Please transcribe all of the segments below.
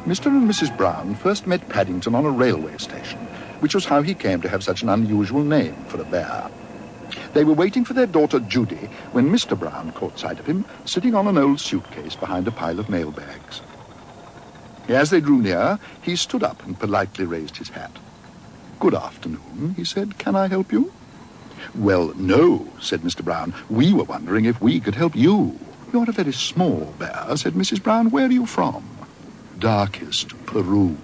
Mr. and Mrs. Brown first met Paddington on a railway station, which was how he came to have such an unusual name for a bear. They were waiting for their daughter Judy when Mr. Brown caught sight of him sitting on an old suitcase behind a pile of mail bags. As they drew near, he stood up and politely raised his hat. "Good afternoon," he said. "Can I help you?" "Well, no," said Mr. Brown. "We were wondering if we could help you." "You're a very small bear," said Mrs. Brown. "Where are you from?" "Darkest Peru,"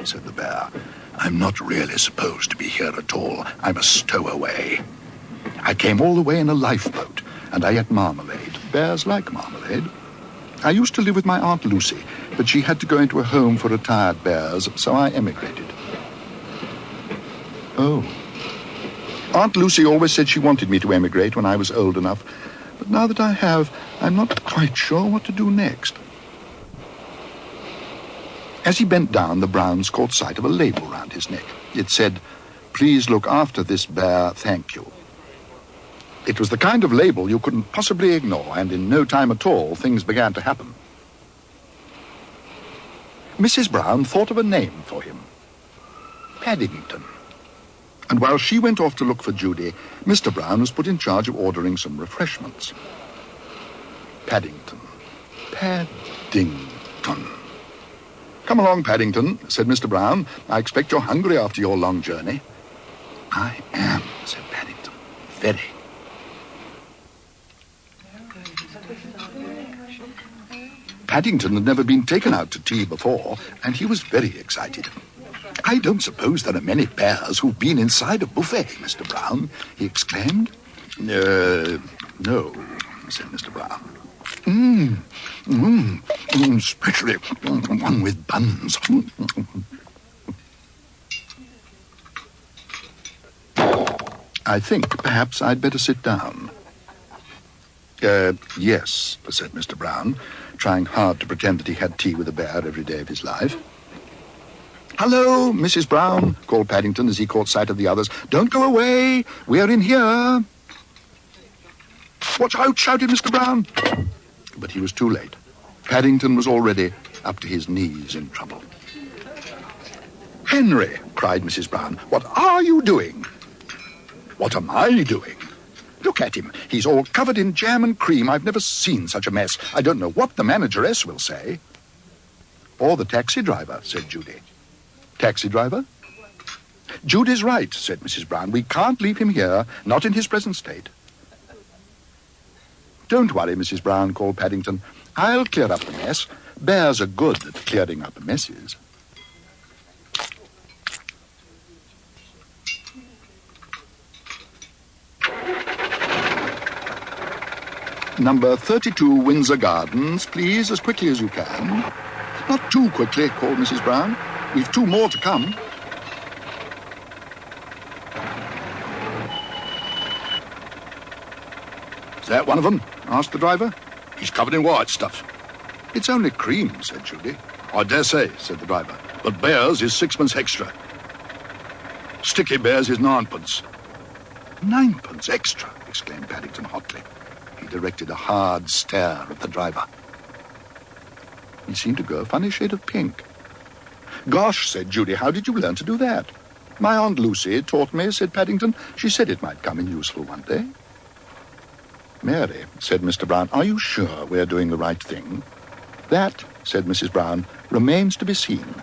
said the bear. "I'm not really supposed to be here at all. I'm a stowaway. I came all the way in a lifeboat, and I ate marmalade. Bears like marmalade. I used to live with my Aunt Lucy, but she had to go into a home for retired bears, so I emigrated." "Oh." "Aunt Lucy always said she wanted me to emigrate when I was old enough, but now that I have, I'm not quite sure what to do next." As he bent down, the Browns caught sight of a label round his neck. It said, "Please look after this bear, thank you." It was the kind of label you couldn't possibly ignore, and in no time at all, things began to happen. Mrs. Brown thought of a name for him. Paddington. And while she went off to look for Judy, Mr. Brown was put in charge of ordering some refreshments. Paddington. Paddington. "Come along, Paddington," said Mr. Brown. "I expect you're hungry after your long journey." "I am," said Paddington. "Very." Paddington had never been taken out to tea before, and he was very excited. "I don't suppose there are many bears who've been inside a buffet, Mr. Brown," he exclaimed. No, said Mr. Brown. Especially one with buns. I think perhaps I'd better sit down. Yes, said Mr. Brown, trying hard to pretend that he had tea with a bear every day of his life. "Hello, Mrs. Brown," called Paddington as he caught sight of the others. "Don't go away. We're in here." "Watch out," shouted Mr. Brown. But he was too late. Paddington was already up to his knees in trouble. "Henry," cried Mrs. Brown, "what are you doing?" "What am I doing? Look at him. He's all covered in jam and cream. I've never seen such a mess. I don't know what the manageress will say." "Or the taxi driver," said Judy. "Taxi driver?" "Judy's right," said Mrs. Brown. "We can't leave him here, not in his present state." "Don't worry, Mrs. Brown," called Paddington. "I'll clear up the mess. Bears are good at clearing up messes." "Number 32 Windsor Gardens, please, as quickly as you can." "Not too quickly," called Mrs. Brown. "We've 2 more to come." "Is that one of them?" asked the driver. "He's covered in white stuff." "It's only cream," said Judy. "I dare say," said the driver. "But Bears is 6pence extra. Sticky Bears is 9pence. 9pence extra!" exclaimed Paddington hotly. He directed a hard stare at the driver. He seemed to go a funny shade of pink. "Gosh," said Judy, "how did you learn to do that?" "My Aunt Lucy taught me," said Paddington. "She said it might come in useful one day." "Mary," said Mr. Brown, "are you sure we're doing the right thing?" "That," said Mrs. Brown, "remains to be seen.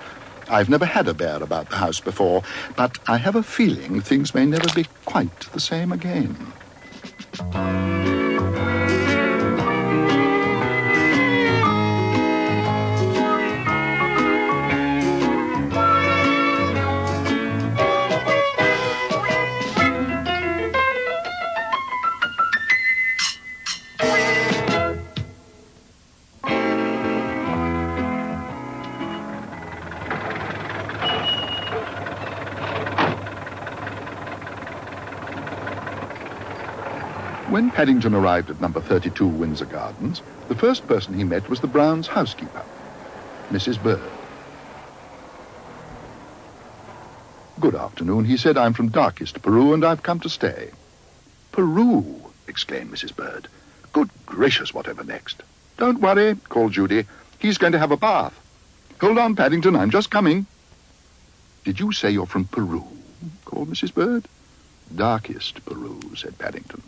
I've never had a bear about the house before, but I have a feeling things may never be quite the same again." When Paddington arrived at number 32 Windsor Gardens, the first person he met was the Browns' housekeeper, Mrs. Bird. "Good afternoon," he said. "I'm from darkest Peru, and I've come to stay." "Peru!" exclaimed Mrs. Bird. "Good gracious, whatever next?" "Don't worry," called Judy. "He's going to have a bath. Hold on, Paddington, I'm just coming." "Did you say you're from Peru?" called Mrs. Bird. "Darkest Peru," said Paddington.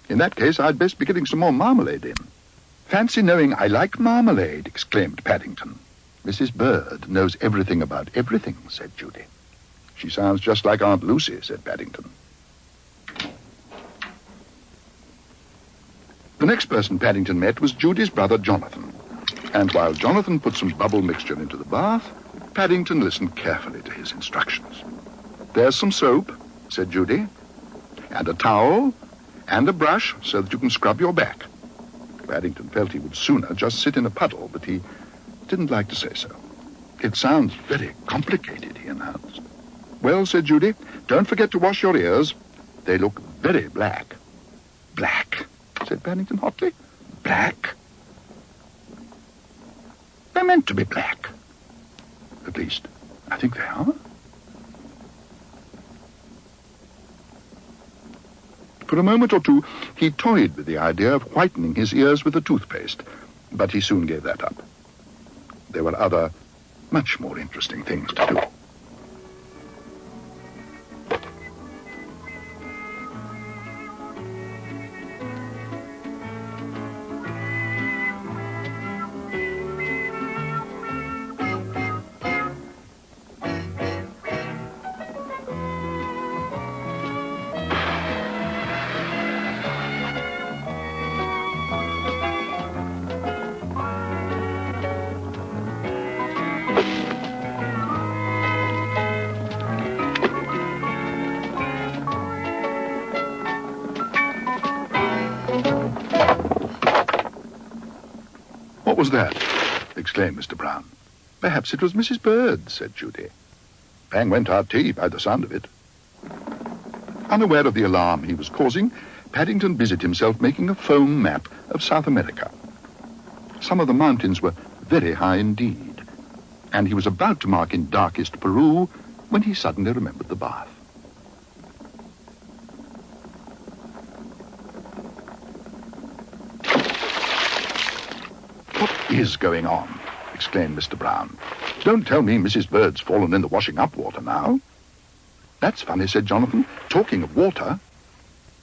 "In that case, I'd best be getting some more marmalade in." "Fancy knowing I like marmalade," exclaimed Paddington. "Mrs. Bird knows everything about everything," said Judy. "She sounds just like Aunt Lucy," said Paddington. The next person Paddington met was Judy's brother Jonathan. And while Jonathan put some bubble mixture into the bath, Paddington listened carefully to his instructions. "There's some soap," said Judy, "and a towel, and a brush so that you can scrub your back." Paddington felt he would sooner just sit in a puddle, but he didn't like to say so. "It sounds very complicated," he announced. "Well," said Judy, "don't forget to wash your ears. They look very black." "Black?" said Paddington hotly. "Black? They're meant to be black. At least, I think they are." For a moment or two, he toyed with the idea of whitening his ears with a toothpaste, but he soon gave that up. There were other, much more interesting things to do. "What was that?" exclaimed Mr. Brown. "Perhaps it was Mrs. Bird," said Judy. "Bang went our tea by the sound of it." Unaware of the alarm he was causing, Paddington busied himself making a foam map of South America. Some of the mountains were very high indeed, and he was about to mark in darkest Peru when he suddenly remembered the bath. "What is going on?" exclaimed Mr. Brown. "Don't tell me Mrs. Bird's fallen in the washing-up water now." "That's funny," said Jonathan. "Talking of water."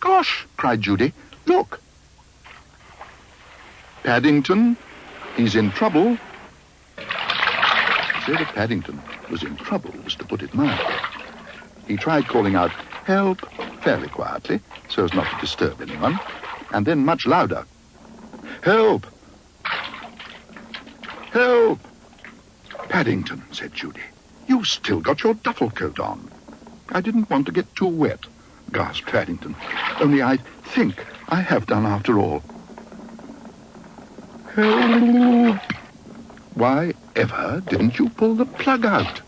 "Gosh!" cried Judy. "Look!" "Paddington, he's in trouble." To say that Paddington was in trouble was to put it mildly. He tried calling out, "Help," fairly quietly, so as not to disturb anyone, and then much louder, "Help! Help!" "Paddington," said Judy, "you've still got your duffel coat on." "I didn't want to get too wet," gasped Paddington. "Only I think I have done after all." "Help! Why ever didn't you pull the plug out?"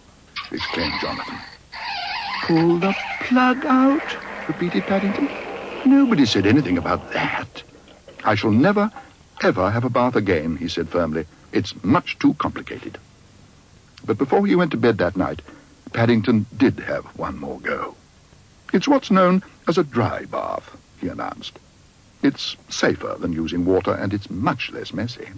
exclaimed Jonathan. "Pull the plug out?" repeated Paddington. "Nobody said anything about that. I shall never, ever have a bath again," he said firmly. "It's much too complicated." But before he went to bed that night, Paddington did have one more go. "It's what's known as a dry bath," he announced. "It's safer than using water, and it's much less messy."